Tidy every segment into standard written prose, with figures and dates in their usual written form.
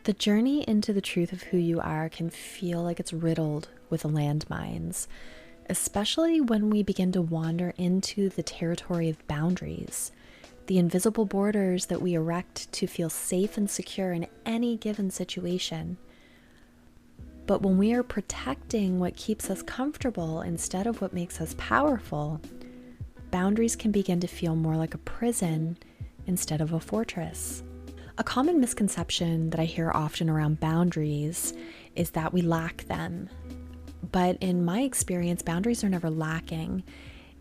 The journey into the truth of who you are can feel like it's riddled with landmines, especially when we begin to wander into the territory of boundaries, the invisible borders that we erect to feel safe and secure in any given situation. But when we are protecting what keeps us comfortable instead of what makes us powerful, boundaries can begin to feel more like a prison instead of a fortress. A common misconception that I hear often around boundaries is that we lack them. But in my experience, boundaries are never lacking.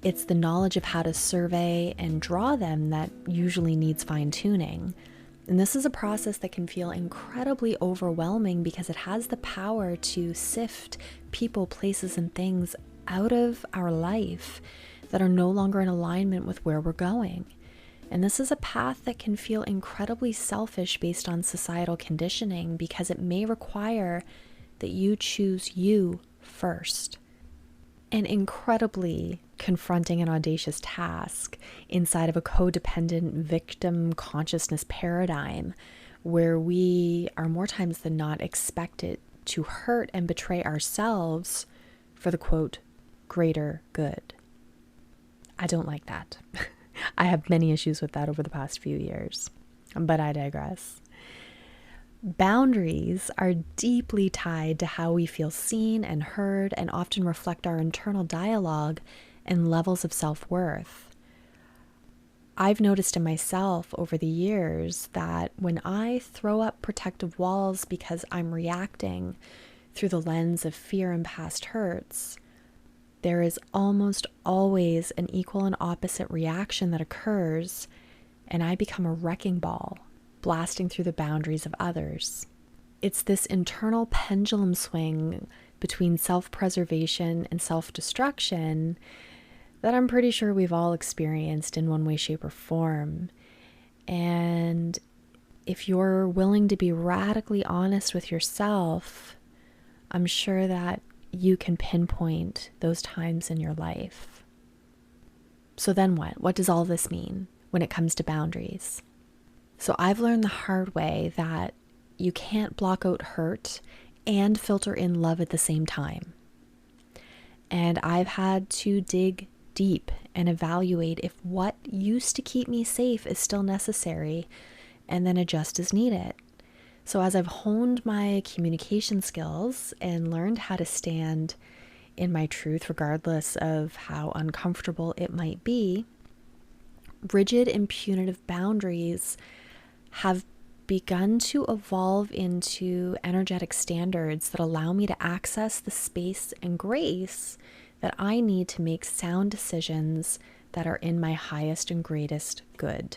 It's the knowledge of how to survey and draw them that usually needs fine-tuning. And this is a process that can feel incredibly overwhelming because it has the power to sift people, places, and things out of our life that are no longer in alignment with where we're going. And this is a path that can feel incredibly selfish based on societal conditioning because it may require that you choose you first. An incredibly confronting and audacious task inside of a codependent victim consciousness paradigm where we are more times than not expected to hurt and betray ourselves for the quote, greater good. I don't like that. I have many issues with that over the past few years, but I digress. Boundaries are deeply tied to how we feel seen and heard and often reflect our internal dialogue and levels of self-worth. I've noticed in myself over the years that when I throw up protective walls because I'm reacting through the lens of fear and past hurts, there is almost always an equal and opposite reaction that occurs, and I become a wrecking ball, blasting through the boundaries of others. It's this internal pendulum swing between self-preservation and self-destruction that I'm pretty sure we've all experienced in one way, shape, or form. And if you're willing to be radically honest with yourself, I'm sure that you can pinpoint those times in your life. So then what? What does all this mean when it comes to boundaries? So I've learned the hard way that you can't block out hurt and filter in love at the same time. And I've had to dig deep and evaluate if what used to keep me safe is still necessary and then adjust as needed. So as I've honed my communication skills and learned how to stand in my truth regardless of how uncomfortable it might be, rigid and punitive boundaries have begun to evolve into energetic standards that allow me to access the space and grace that I need to make sound decisions that are in my highest and greatest good.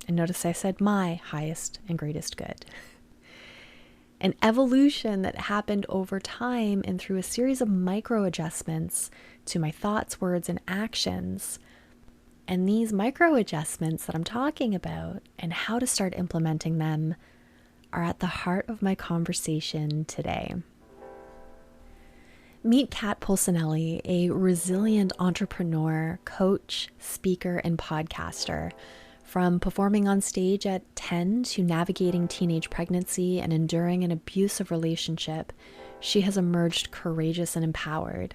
And notice I said my highest and greatest good. An evolution that happened over time and through a series of micro adjustments to my thoughts, words, and actions. And these micro adjustments that I'm talking about and how to start implementing them are at the heart of my conversation today. Meet Kat Polsinelli, a resilient entrepreneur, coach, speaker, and podcaster. From performing on stage at 10 to navigating teenage pregnancy and enduring an abusive relationship, she has emerged courageous and empowered.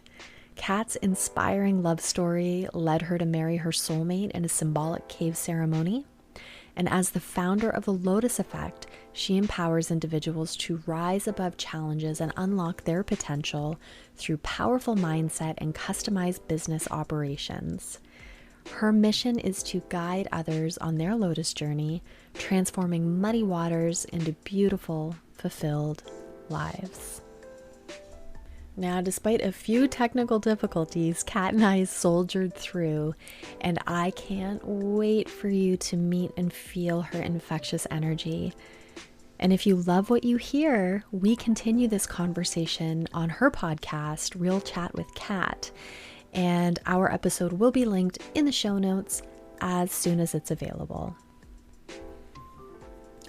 Kat's inspiring love story led her to marry her soulmate in a symbolic cave ceremony. And as the founder of the Lotus Effect, she empowers individuals to rise above challenges and unlock their potential through powerful mindset and customized business operations. Her mission is to guide others on their Lotus journey, transforming muddy waters into beautiful, fulfilled lives. Now, despite a few technical difficulties, Kat and I soldiered through, and I can't wait for you to meet and feel her infectious energy. And if you love what you hear, we continue this conversation on her podcast, Real Chat with Kat. And our episode will be linked in the show notes as soon as it's available.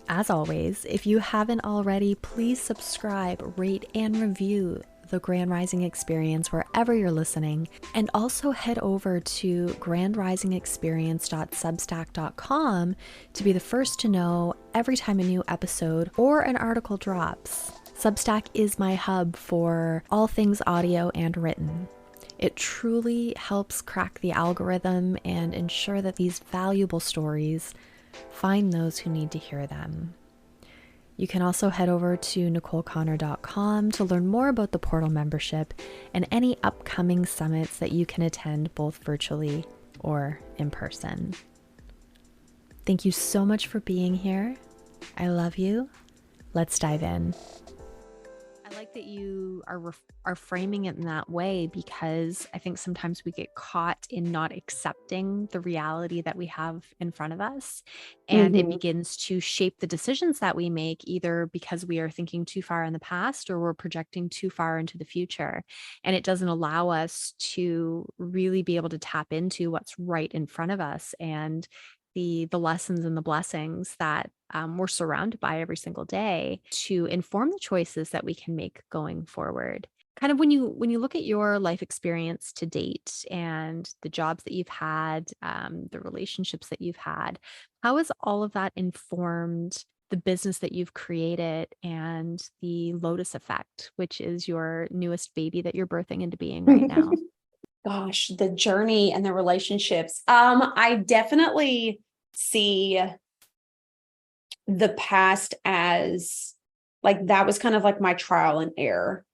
As always, if you haven't already, please subscribe, rate, and review the Grand Rising Experience wherever you're listening. And also head over to grandrisingexperience.substack.com to be the first to know every time a new episode or an article drops. Substack is my hub for all things audio and written. It truly helps crack the algorithm and ensure that these valuable stories find those who need to hear them. You can also head over to NicoleConnor.com to learn more about the Portal membership and any upcoming summits that you can attend both virtually or in person. Thank you so much for being here. I love you. Let's dive in. I like that you are framing it in that way, because I think sometimes we get caught in not accepting the reality that we have in front of us, and it begins to shape the decisions that we make, either because we are thinking too far in the past or we're projecting too far into the future, and it doesn't allow us to really be able to tap into what's right in front of us and the lessons and the blessings that we're surrounded by every single day to inform the choices that we can make going forward. Kind of when you look at your life experience to date and the jobs that you've had, the relationships that you've had, how has all of that informed the business that you've created and the Lotus Effect, which is your newest baby that you're birthing into being right now? Gosh, the journey and the relationships. I definitely see the past as like, that was kind of like my trial and error,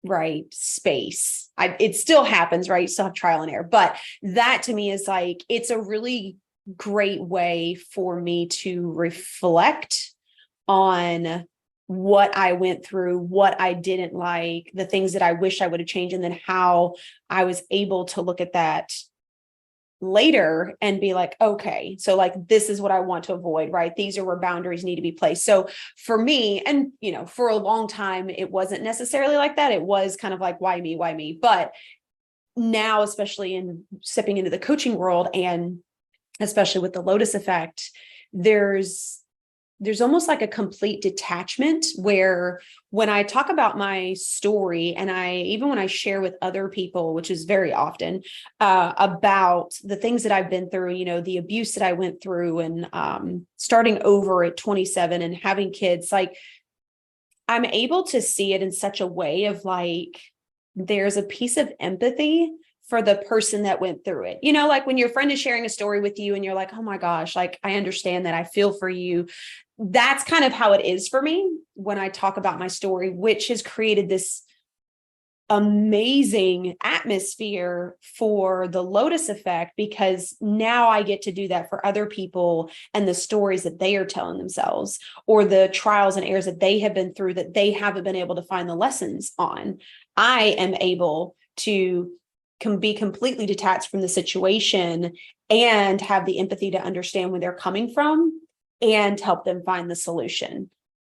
right? Space. It still happens, right? You still have trial and error, but that to me is like, it's a really great way for me to reflect on what I went through, what I didn't like, the things that I wish I would have changed, and then how I was able to look at that later and be like, okay, so like, this is what I want to avoid, right? These are where boundaries need to be placed. So for me, and for a long time, it wasn't necessarily like that. It was kind of like, why me? Why me? But now, especially in stepping into the coaching world, and especially with the Lotus Effect, there's almost like a complete detachment where when I talk about my story, and even when I share with other people, which is very often, about the things that I've been through, the abuse that I went through, and starting over at 27 and having kids, like, I'm able to see it in such a way of like, there's a piece of empathy for the person that went through it. Like when your friend is sharing a story with you and you're like, oh my gosh, like, I understand that, I feel for you. That's kind of how it is for me when I talk about my story, which has created this amazing atmosphere for the Lotus Effect, because now I get to do that for other people and the stories that they are telling themselves, or the trials and errors that they have been through that they haven't been able to find the lessons on. I am able to can be completely detached from the situation and have the empathy to understand where they're coming from and help them find the solution.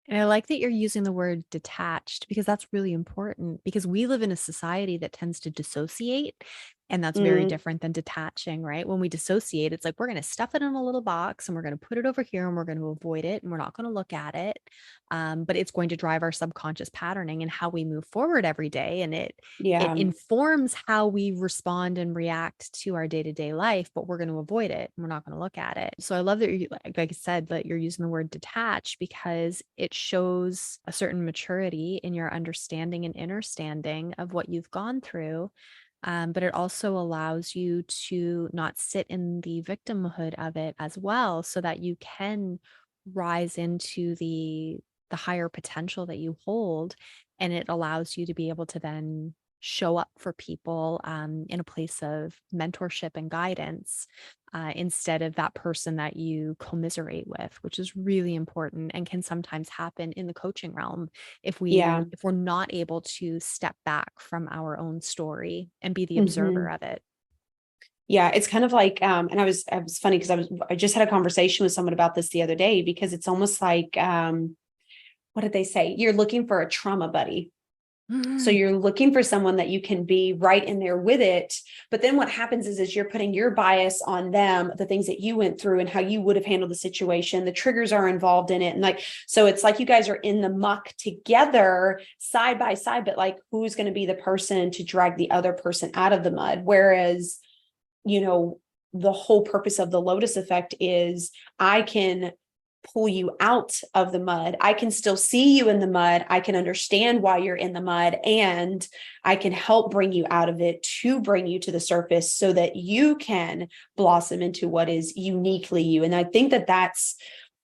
And I like that you're using the word detached, because that's really important, because we live in a society that tends to dissociate. And that's very different than detaching, right? When we dissociate, it's like, we're going to stuff it in a little box and we're going to put it over here and we're going to avoid it and we're not going to look at it. But it's going to drive our subconscious patterning and how we move forward every day. And it informs how we respond and react to our day-to-day life, but we're going to avoid it. And we're not going to look at it. So I love that you, like I said, that you're using the word detach, because it shows a certain maturity in your understanding and understanding of what you've gone through. But it also allows you to not sit in the victimhood of it as well, so that you can rise into the higher potential that you hold. And it allows you to be able to then show up for people in a place of mentorship and guidance, instead of that person that you commiserate with, which is really important and can sometimes happen in the coaching realm if we're not able to step back from our own story and be the observer of it. Yeah, it's kind of like, and I was funny because I just had a conversation with someone about this the other day, because it's almost like, what did they say? You're looking for a trauma buddy. So you're looking for someone that you can be right in there with it. But then what happens is you're putting your bias on them, the things that you went through and how you would have handled the situation. The triggers are involved in it. And like, so it's like you guys are in the muck together side by side, but like, who's going to be the person to drag the other person out of the mud? Whereas, you know, the whole purpose of the Lotus Effect is I can pull you out of the mud. I can still see you in the mud. I can understand why you're in the mud, and I can help bring you out of it to bring you to the surface so that you can blossom into what is uniquely you. And I think that that's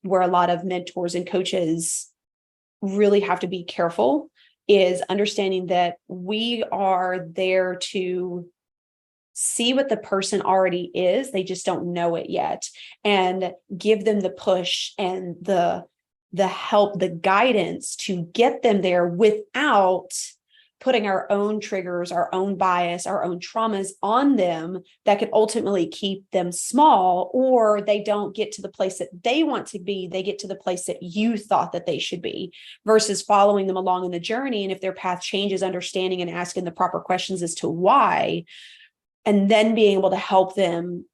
where a lot of mentors and coaches really have to be careful, is understanding that we are there to see what the person already is. They just don't know it yet, and give them the push and the help, the guidance to get them there without putting our own triggers, our own bias, our own traumas on them that could ultimately keep them small, or they don't get to the place that they want to be. They get to the place that you thought that they should be, versus following them along in the journey. And if their path changes, understanding and asking the proper questions as to why, and then being able to help them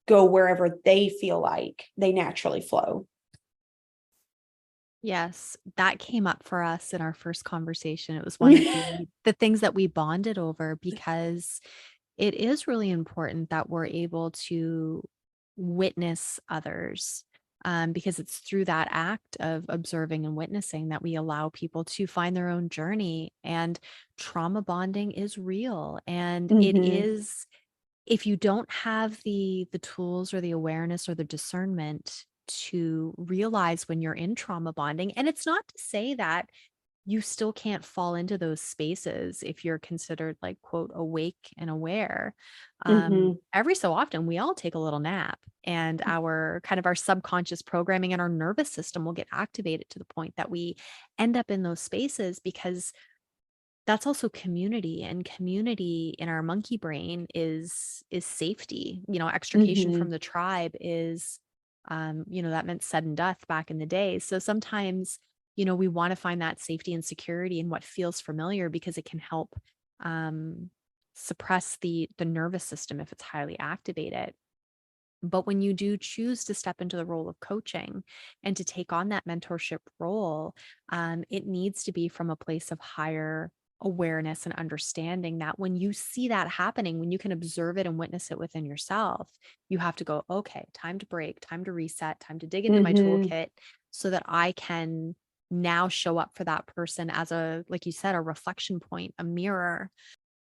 go wherever they feel like they naturally flow. Yes, that came up for us in our first conversation. It was one of the things that we bonded over, because it is really important that we're able to witness others, because it's through that act of observing and witnessing that we allow people to find their own journey. And trauma bonding is real, and it is, if you don't have the tools or the awareness or the discernment to realize when you're in trauma bonding. And it's not to say that you still can't fall into those spaces if you're considered like, quote, awake and aware. Every so often we all take a little nap, and our kind of our subconscious programming and our nervous system will get activated to the point that we end up in those spaces, because that's also community, and community in our monkey brain is safety. Extrication from the tribe is, that meant sudden death back in the day. So sometimes, we want to find that safety and security in what feels familiar, because it can help suppress the nervous system if it's highly activated. But when you do choose to step into the role of coaching and to take on that mentorship role, it needs to be from a place of higher awareness and understanding, that when you see that happening, when you can observe it and witness it within yourself, you have to go, okay, time to break, time to reset, time to dig into my toolkit, so that I can now show up for that person as a, like you said, a reflection point, a mirror.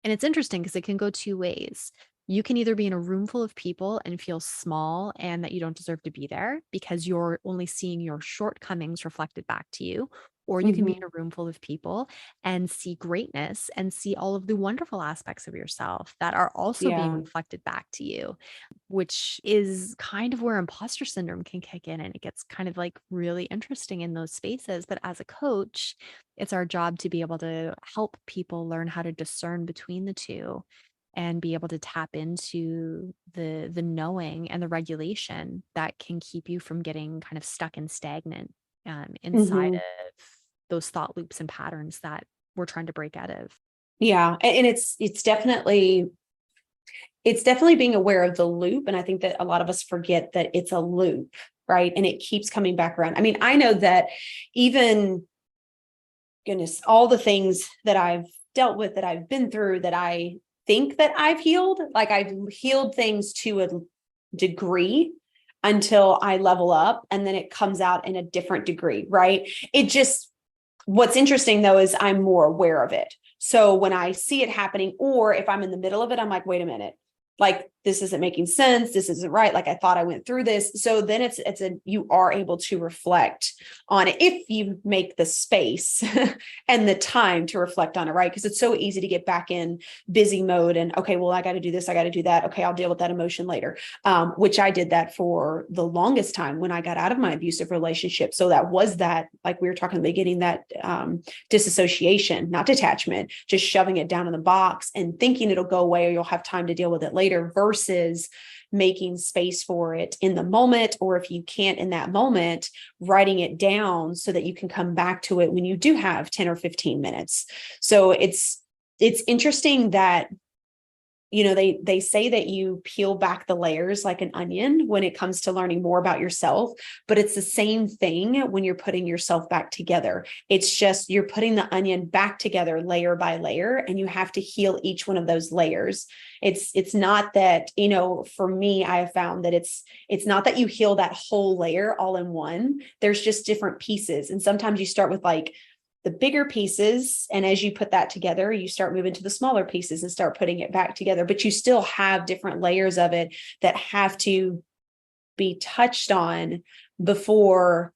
And it's interesting because it can go two ways. You can either be in a room full of people and feel small and that you don't deserve to be there because you're only seeing your shortcomings reflected back to you. Or you can be in a room full of people and see greatness and see all of the wonderful aspects of yourself that are also being reflected back to you, which is kind of where imposter syndrome can kick in. And it gets kind of like really interesting in those spaces. But as a coach, it's our job to be able to help people learn how to discern between the two and be able to tap into the knowing and the regulation that can keep you from getting kind of stuck and stagnant inside of those thought loops and patterns that we're trying to break out of. Yeah. And it's definitely being aware of the loop. And I think that a lot of us forget that it's a loop, right? And it keeps coming back around. I mean, I know that even, goodness, all the things that I've dealt with, that I've been through, that I think that I've healed, like I've healed things to a degree until I level up, and then it comes out in a different degree, right? What's interesting though, is I'm more aware of it. So when I see it happening, or if I'm in the middle of it, I'm like, wait a minute, like this isn't making sense. This isn't right. Like I thought I went through this. So then you are able to reflect on it if you make the space and the time to reflect on it, right? Because it's so easy to get back in busy mode and, okay, well, I got to do this. I got to do that. Okay, I'll deal with that emotion later. Which I did that for the longest time when I got out of my abusive relationship. So that was that, like we were talking in the beginning, that disassociation, not detachment, just shoving it down in the box and thinking it'll go away or you'll have time to deal with it later, versus making space for it in the moment, or if you can't in that moment, writing it down so that you can come back to it when you do have 10 or 15 minutes. So it's interesting that, they say that you peel back the layers like an onion when it comes to learning more about yourself, but it's the same thing when you're putting yourself back together. It's just you're putting the onion back together layer by layer, and you have to heal each one of those layers. It's not that, for me, I have found that it's not that you heal that whole layer all in one. There's just different pieces. And sometimes you start with like the bigger pieces, and as you put that together, you start moving to the smaller pieces and start putting it back together, but you still have different layers of it that have to be touched on before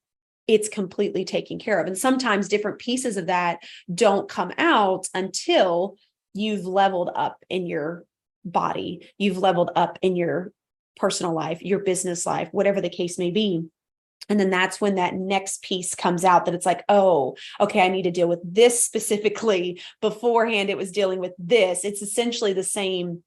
it's completely taken care of. And sometimes different pieces of that don't come out until you've leveled up in your body, you've leveled up in your personal life, your business life, whatever the case may be. And then that's when that next piece comes out, that it's like, oh, okay, I need to deal with this specifically. Beforehand, it was dealing with this. It's essentially the same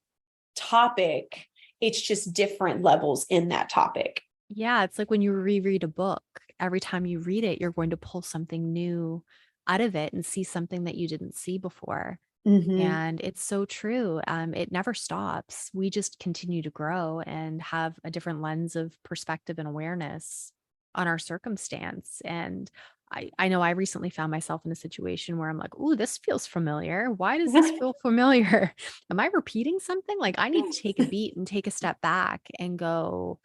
topic. It's just different levels in that topic. Yeah, it's like when you reread a book, every time you read it, you're going to pull something new out of it and see something that you didn't see before. Mm-hmm. And it's so true. It never stops. We just continue to grow and have a different lens of perspective and awareness on our circumstance. And I know I recently found myself in a situation where I'm like, "Ooh, this feels familiar. Why does this feel familiar? Am I repeating something?" Like I need to take a beat and take a step back and go,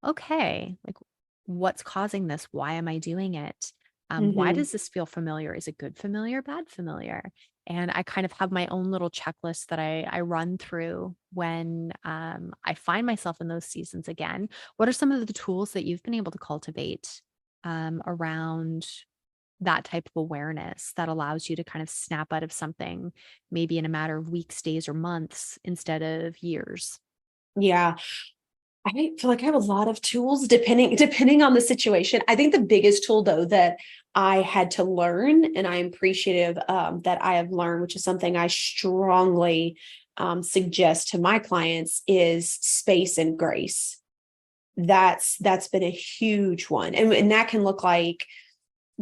okay, like what's causing this? Why am I doing it? Why Mm-hmm. does this feel familiar? Is it good familiar, bad familiar? And I kind of have my own little checklist that I run through when I find myself in those seasons again. What are some of the tools that you've been able to cultivate around that type of awareness that allows you to kind of snap out of something, maybe in a matter of weeks, days, or months instead of years? Yeah. I feel like I have a lot of tools depending on the situation. I think the biggest tool though that I had to learn, and I'm appreciative that I have learned, which is something I strongly suggest to my clients, is space and grace. That's been a huge one, and that can look like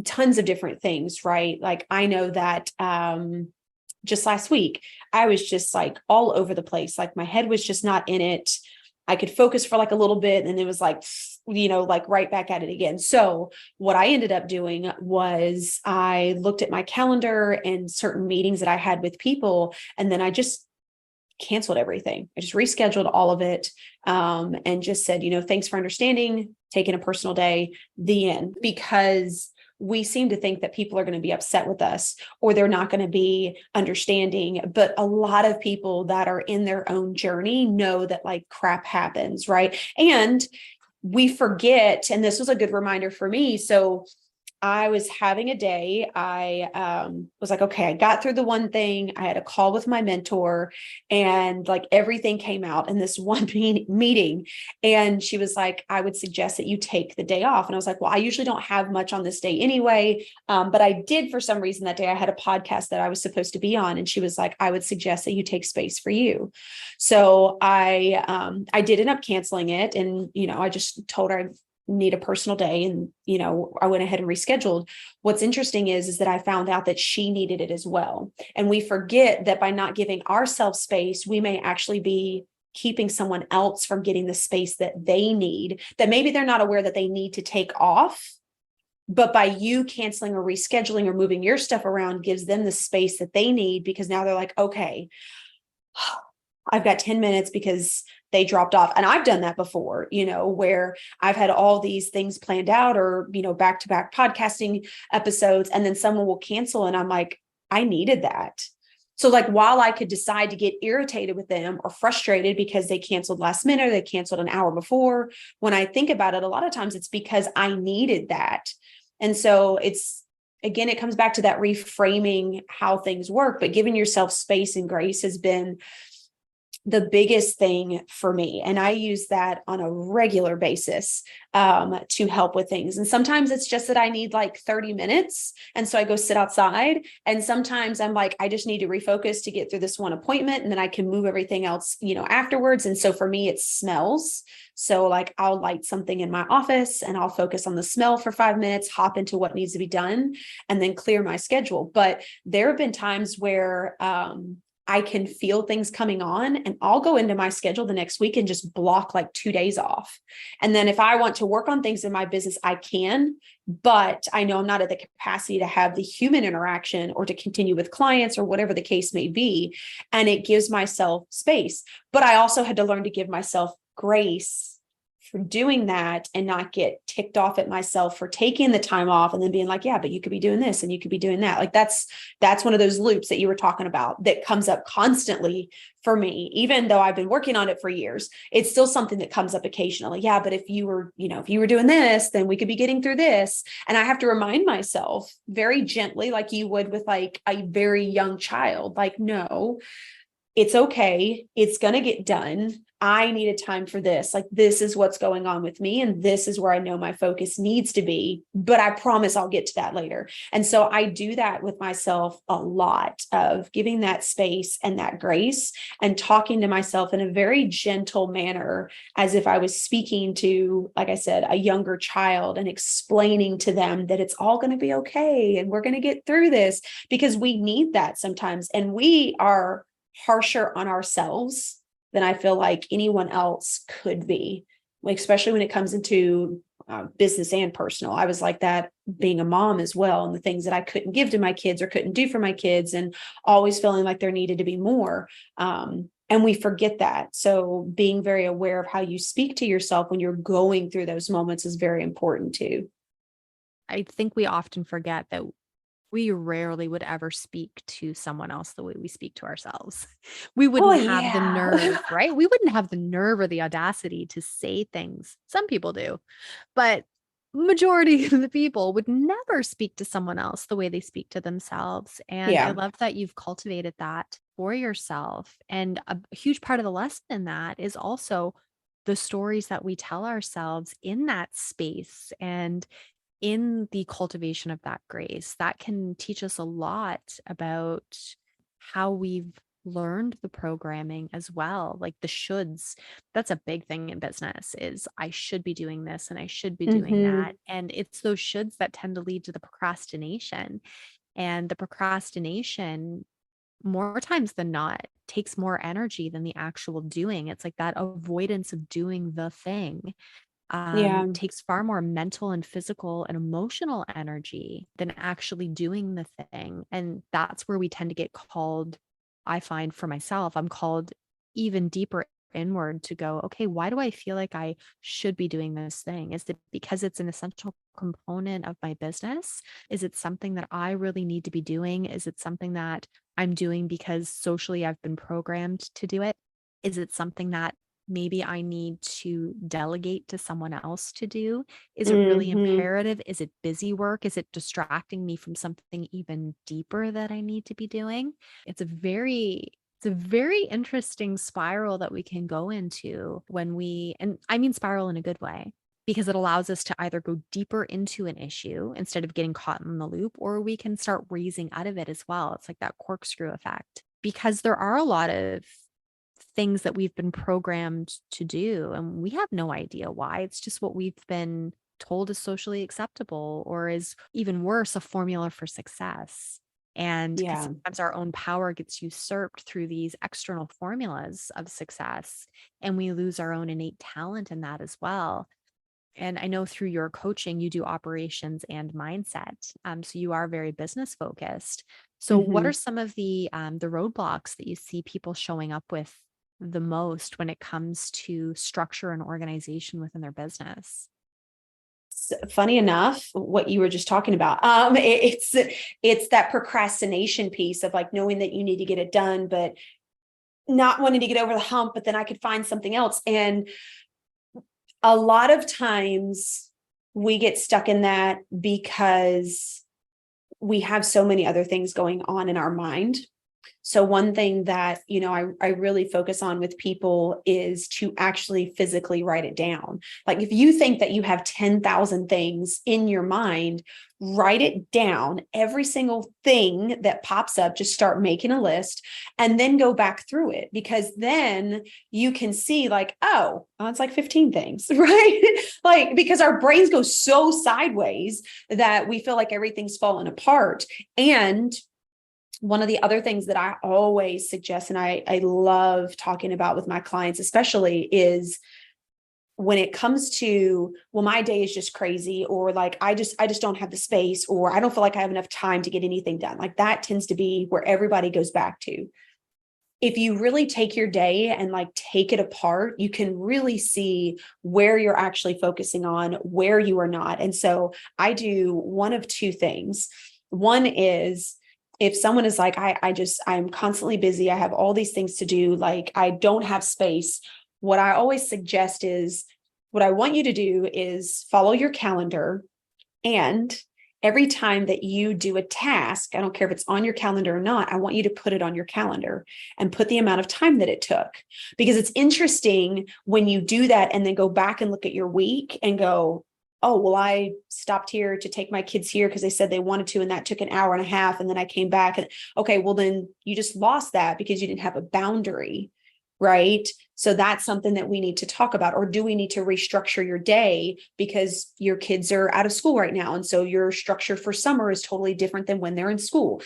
tons of different things, right? Like I know that just last week I was just like all over the place, like my head was just not in it. I could focus for like a little bit and it was like, like right back at it again. So what I ended up doing was I looked at my calendar and certain meetings that I had with people, and then I just canceled everything. I just rescheduled all of it, and just said, thanks for understanding, taking a personal day, the end. Because we seem to think that people are going to be upset with us or they're not going to be understanding. But a lot of people that are in their own journey know that like crap happens, right? And we forget, and this was a good reminder for me. So I was having a day. I was like, okay, I got through the one thing. I had a call with my mentor, and like everything came out in this one meeting. And she was like, I would suggest that you take the day off. And I was like, well, I usually don't have much on this day anyway. But I did, for some reason that day, I had a podcast that I was supposed to be on. And she was like, I would suggest that you take space for you. So I did end up canceling it. And, I just told her I need a personal day, and I went ahead and rescheduled. What's interesting is that I found out that she needed it as well, and we forget that by not giving ourselves space, we may actually be keeping someone else from getting the space that they need, that maybe they're not aware that they need to take off, but by you canceling or rescheduling or moving your stuff around gives them the space that they need, because now they're like, okay, I've got 10 minutes because they dropped off. And I've done that before, where I've had all these things planned out, or, back-to-back podcasting episodes, and then someone will cancel. And I'm like, I needed that. So like, while I could decide to get irritated with them or frustrated because they canceled last minute, or they canceled an hour before, when I think about it, a lot of times it's because I needed that. And so again, it comes back to that reframing how things work, but giving yourself space and grace has been the biggest thing for me, and I use that on a regular basis to help with things. And sometimes it's just that I need like 30 minutes. And so I go sit outside. And sometimes I'm like, I just need to refocus to get through this one appointment, and then I can move everything else, afterwards. And so for me, it's smells. So like I'll light something in my office and I'll focus on the smell for 5 minutes, hop into what needs to be done, and then clear my schedule. But there have been times where I can feel things coming on, and I'll go into my schedule the next week and just block like 2 days off. And then if I want to work on things in my business, I can, but I know I'm not at the capacity to have the human interaction or to continue with clients or whatever the case may be. And it gives myself space. But I also had to learn to give myself grace for doing that and not get ticked off at myself for taking the time off and then being like, yeah, but you could be doing this and you could be doing that. Like that's one of those loops that you were talking about that comes up constantly for me. Even though I've been working on it for years, it's still something that comes up occasionally. Yeah, but if you were doing this, then we could be getting through this. And I have to remind myself very gently, like you would with like a very young child, like, no, it's okay. It's going to get done. I needed time for this. Like, this is what's going on with me. And this is where I know my focus needs to be, but I promise I'll get to that later. And so I do that with myself a lot, of giving that space and that grace and talking to myself in a very gentle manner, as if I was speaking to, like I said, a younger child, and explaining to them that it's all going to be okay. And we're going to get through this, because we need that sometimes. And we are harsher on ourselves than I feel like anyone else could be, like, especially when it comes into business and personal. I was like that being a mom as well, and the things that I couldn't give to my kids or couldn't do for my kids, and always feeling like there needed to be more. And we forget that. So being very aware of how you speak to yourself when you're going through those moments is very important too. I think we often forget that we rarely would ever speak to someone else the way we speak to ourselves. We Oh wouldn't have the yeah. nerve, right? We wouldn't have the nerve or the audacity to say things. Some people do, but majority of the people would never speak to someone else the way they speak to themselves. And I Yeah. love that you've cultivated that for yourself. And a huge part of the lesson in that is also the stories that we tell ourselves in that space, and in the cultivation of that grace, that can teach us a lot about how we've learned the programming as well. Like the shoulds, that's a big thing in business, is I should be doing this and I should be doing Mm-hmm. that. And it's those shoulds that tend to lead to the procrastination. And the procrastination, more times than not, takes more energy than the actual doing. It's like that avoidance of doing the thing Yeah. takes far more mental and physical and emotional energy than actually doing the thing. And that's where we tend to get called. I find for myself, I'm called even deeper inward to go, okay, why do I feel like I should be doing this thing? Is it because it's an essential component of my business? Is it something that I really need to be doing? Is it something that I'm doing because socially I've been programmed to do it? Is it something that maybe I need to delegate to someone else to do? Is it really Mm-hmm. imperative? Is it busy work? Is it distracting me from something even deeper that I need to be doing? It's a very it's a very interesting spiral that we can go into when and I mean spiral in a good way, because it allows us to either go deeper into an issue instead of getting caught in the loop, or we can start raising out of it as well. It's like that corkscrew effect, because there are a lot of things that we've been programmed to do, and we have no idea why. It's just what we've been told is socially acceptable, or is even worse, a formula for success. And because Yeah. sometimes our own power gets usurped through these external formulas of success, and we lose our own innate talent in that as well. And I know through your coaching, you do operations and mindset. So you are very business focused. So what Mm-hmm. are some of the roadblocks that you see people showing up with the most when it comes to structure and organization within their business? Funny enough, what you were just talking about, it's that procrastination piece of like knowing that you need to get it done, but not wanting to get over the hump, but then I could find something else. And a lot of times we get stuck in that because we have so many other things going on in our mind. So one thing that, I really focus on with people is to actually physically write it down. Like if you think that you have 10,000 things in your mind, write it down. Every single thing that pops up, just start making a list and then go back through it, because then you can see like, oh, it's like 15 things, right? Like, because our brains go so sideways that we feel like everything's fallen apart. And one of the other things that I always suggest, and I love talking about with my clients, especially, is when it comes to, well, my day is just crazy, or like, I just don't have the space, or I don't feel like I have enough time to get anything done. Like that tends to be where everybody goes back to. If you really take your day and like take it apart, you can really see where you're actually focusing on, where you are not. And so I do one of two things. One is, if someone is like, I'm constantly busy, I have all these things to do, like I don't have space, what I always suggest is, what I want you to do is follow your calendar, and every time that you do a task, I don't care if it's on your calendar or not, I want you to put it on your calendar and put the amount of time that it took. Because it's interesting when you do that and then go back and look at your week and go, oh, well, I stopped here to take my kids here because they said they wanted to, and that took an hour and a half. And then I came back and, okay, well, then you just lost that because you didn't have a boundary, right? So that's something that we need to talk about. Or do we need to restructure your day because your kids are out of school right now? And so your structure for summer is totally different than when they're in school.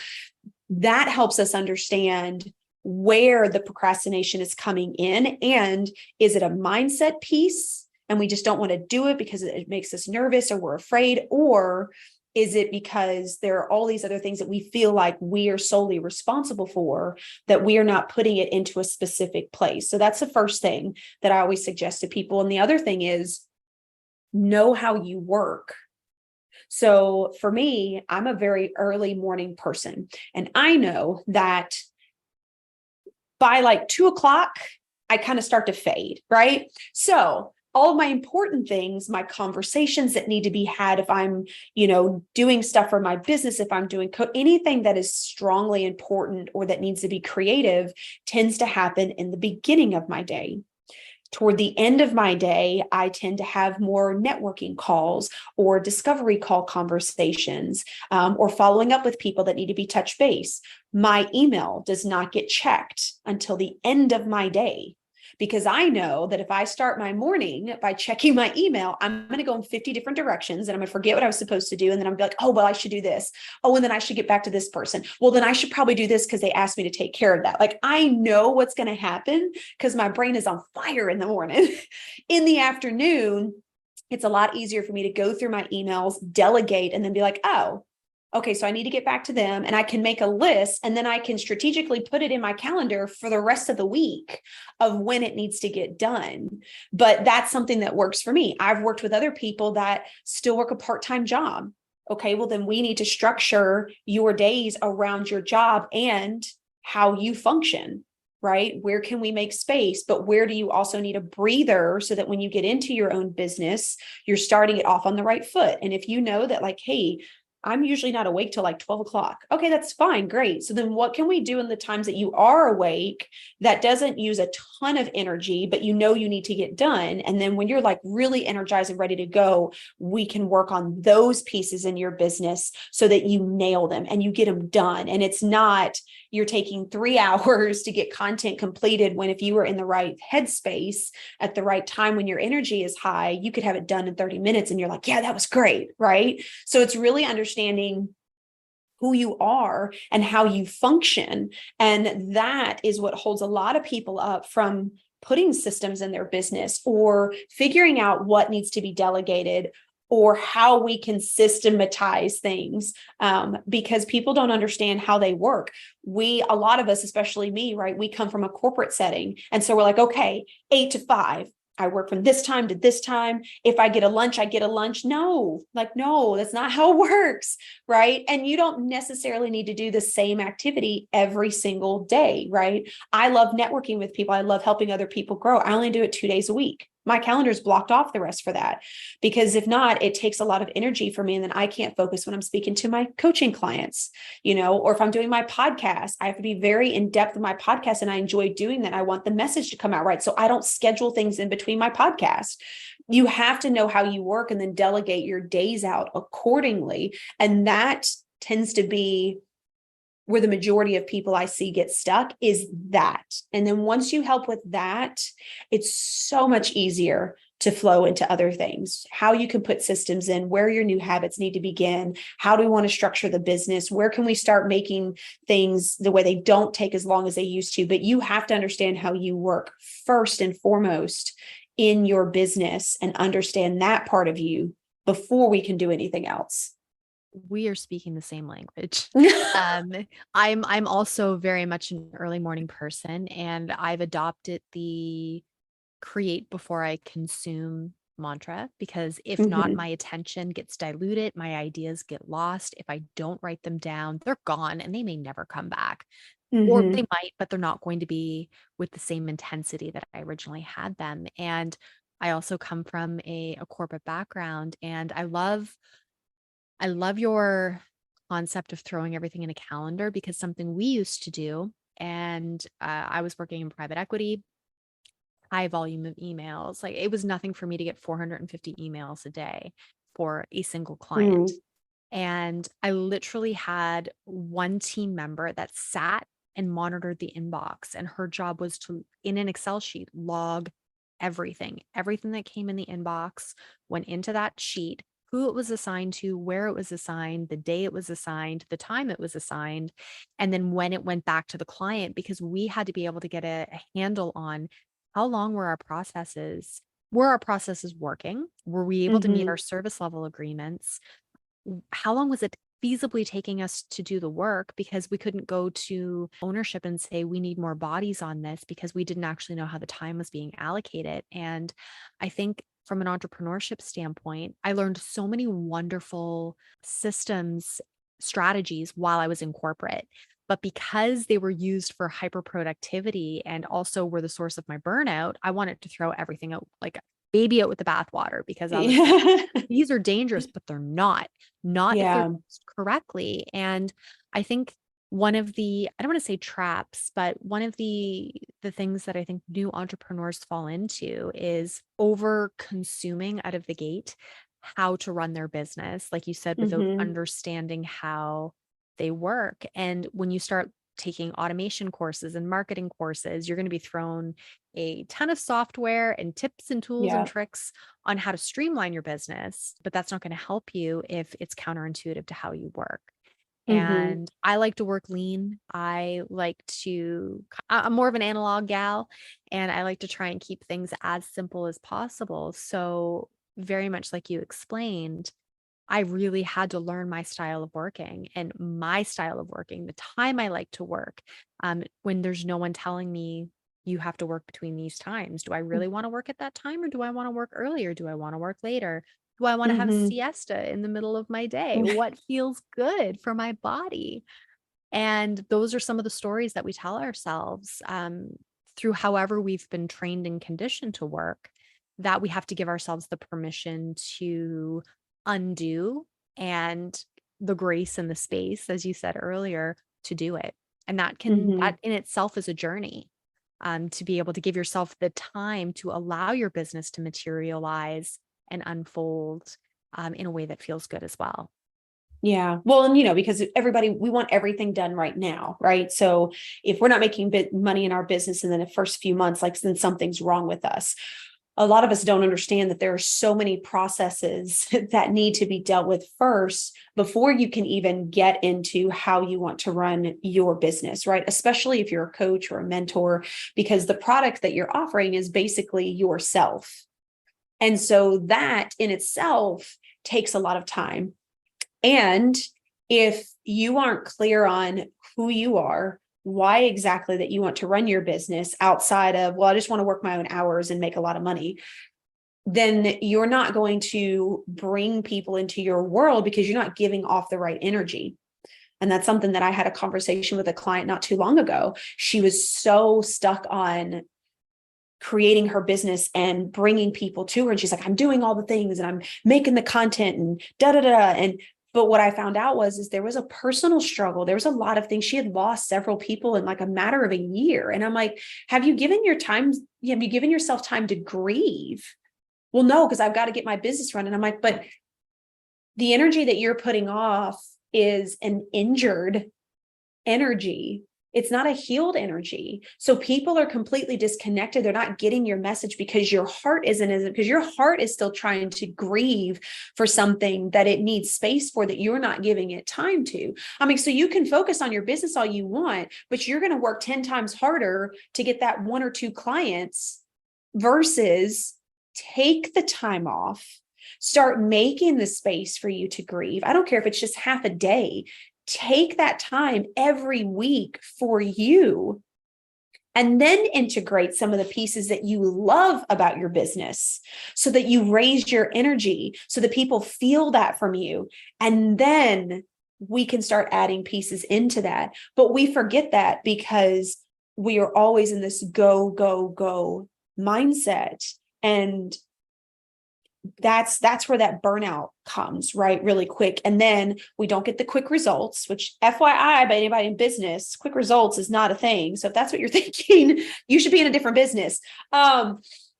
That helps us understand where the procrastination is coming in. And is it a mindset piece and we just don't want to do it because it makes us nervous or we're afraid? Or is it because there are all these other things that we feel like we are solely responsible for, that we are not putting it into a specific place? So that's the first thing that I always suggest to people. And the other thing is, know how you work. So for me, I'm a very early morning person, and I know that by like 2:00, I kind of start to fade, right? So all of my important things, my conversations that need to be had, if I'm, doing stuff for my business, if I'm doing anything that is strongly important or that needs to be creative, tends to happen in the beginning of my day. Toward the end of my day, I tend to have more networking calls or discovery call conversations, or following up with people that need to be touch base. My email does not get checked until the end of my day, because I know that if I start my morning by checking my email, I'm going to go in 50 different directions, and I'm going to forget what I was supposed to do. And then I'm like, oh, well, I should do this. Oh, and then I should get back to this person. Well, then I should probably do this because they asked me to take care of that. Like, I know what's going to happen because my brain is on fire in the morning. In the afternoon, it's a lot easier for me to go through my emails, delegate, and then be like, oh, okay, so I need to get back to them, and I can make a list, and then I can strategically put it in my calendar for the rest of the week of when it needs to get done. But that's something that works for me. I've worked with other people that still work a part-time job. Okay, well, then we need to structure your days around your job and how you function, right? Where can we make space? But where do you also need a breather so that when you get into your own business, you're starting it off on the right foot? And if you know that, like, hey, I'm usually not awake till like 12 o'clock. Okay, that's fine. Great. So then what can we do in the times that you are awake that doesn't use a ton of energy, but you need to get done? And then when you're like really energized and ready to go, we can work on those pieces in your business so that you nail them and you get them done. And it's not you're taking 3 hours to get content completed, when if you were in the right headspace at the right time, when your energy is high, you could have it done in 30 minutes and you're like, yeah, that was great. Right. So it's really understanding who you are and how you function. And that is what holds a lot of people up from putting systems in their business or figuring out what needs to be delegated or how we can systematize things, because people don't understand how they work. A lot of us, especially me, right? We come from a corporate setting. And so we're like, okay, 8 to 5. I work from this time to this time. If I get a lunch, I get a lunch. No, that's not how it works, right? And you don't necessarily need to do the same activity every single day, right? I love networking with people. I love helping other people grow. I only do it 2 days a week. my calendar's blocked off the rest for that, because if not, it takes a lot of energy for me. And then I can't focus when I'm speaking to my coaching clients, or if I'm doing my podcast, I have to be very in depth in my podcast. And I enjoy doing that. I want the message to come out right. So I don't schedule things in between my podcast. You have to know how you work and then delegate your days out accordingly. And that tends to be where the majority of people I see get stuck, is that. And then once you help with that, it's so much easier to flow into other things, how you can put systems in, where your new habits need to begin, how do we want to structure the business, where can we start making things the way they don't take as long as they used to. But you have to understand how you work first and foremost in your business and understand that part of you before we can do anything else. We are speaking the same language. I'm also very much an early morning person, and I've adopted the create before I consume mantra, because if not, my attention gets diluted, my ideas get lost. If I don't write them down, they're gone and they may never come back. Or they might, but they're not going to be with the same intensity that I originally had them. And I also come from a corporate background, and I love your concept of throwing everything in a calendar, because something we used to do, and I was working in private equity, high volume of emails. Like, it was nothing for me to get 450 emails a day for a single client. And I literally had one team member that sat and monitored the inbox, and her job was to, in an Excel sheet, log everything that came in the inbox, went into that sheet, who it was assigned to, where it was assigned, the day it was assigned, the time it was assigned, and then when it went back to the client, because we had to be able to get a handle on how long were our processes working? Were we able to meet our service level agreements? How long was it feasibly taking us to do the work? Because we couldn't go to ownership and say, we need more bodies on this, because we didn't actually know how the time was being allocated. And I think from an entrepreneurship standpoint, I learned so many wonderful systems, strategies while I was in corporate. But because they were used for hyper productivity and also were the source of my burnout, I wanted to throw everything out, like baby out with the bathwater, because I was like, these are dangerous, but they're not if they're used correctly. And I think one of the, I don't want to say traps, but one of the things that I think new entrepreneurs fall into is over consuming out of the gate how to run their business, like you said, without understanding how they work. And when you start taking automation courses and marketing courses, you're going to be thrown a ton of software and tips and tools and tricks on how to streamline your business, but that's not going to help you if it's counterintuitive to how you work. And I like to work lean. I'm more of an analog gal, and I like to try and keep things as simple as possible. So very much like you explained, I really had to learn my style of working, and my style of working, the time I like to work, when there's no one telling me you have to work between these times. Do I really want to work at that time, or do I want to work earlier? Do I want to work later? Do I want to have siesta in the middle of my day? What feels good for my body? And those are some of the stories that we tell ourselves through however we've been trained and conditioned to work, that we have to give ourselves the permission to undo, and the grace and the space, as you said earlier, to do it. And that in itself is a journey, to be able to give yourself the time to allow your business to materialize and unfold in a way that feels good as well. Yeah. Well, and because we want everything done right now, right? So if we're not making money in our business in the first few months, then something's wrong with us. A lot of us don't understand that there are so many processes that need to be dealt with first before you can even get into how you want to run your business, right? Especially if you're a coach or a mentor, because the product that you're offering is basically yourself. And so that in itself takes a lot of time. And if you aren't clear on who you are, why exactly that you want to run your business outside of, well, I just want to work my own hours and make a lot of money, then you're not going to bring people into your world, because you're not giving off the right energy. And that's something that I had a conversation with a client not too long ago. She was so stuck on creating her business and bringing people to her. And she's like, I'm doing all the things and I'm making the content and da da da. And but what I found out is there was a personal struggle. There was a lot of things. She had lost several people in like a matter of a year. And I'm like, have you given yourself time to grieve? Well, no, because I've got to get my business running. I'm like, but the energy that you're putting off is an injured energy. It's not a healed energy. So people are completely disconnected. They're not getting your message because your heart because your heart is still trying to grieve for something that it needs space for, that you're not giving it time to. I mean, so you can focus on your business all you want, but you're going to work 10 times harder to get that 1 or 2 clients versus take the time off, start making the space for you to grieve. I don't care if it's just half a day. Take that time every week for you, and then integrate some of the pieces that you love about your business so that you raise your energy, so that people feel that from you. And then we can start adding pieces into that. But we forget that because we are always in this go, go, go mindset. And that's where that burnout comes, right? Really quick. And then we don't get the quick results, which FYI, by anybody in business, quick results is not a thing. So if that's what you're thinking, you should be in a different business.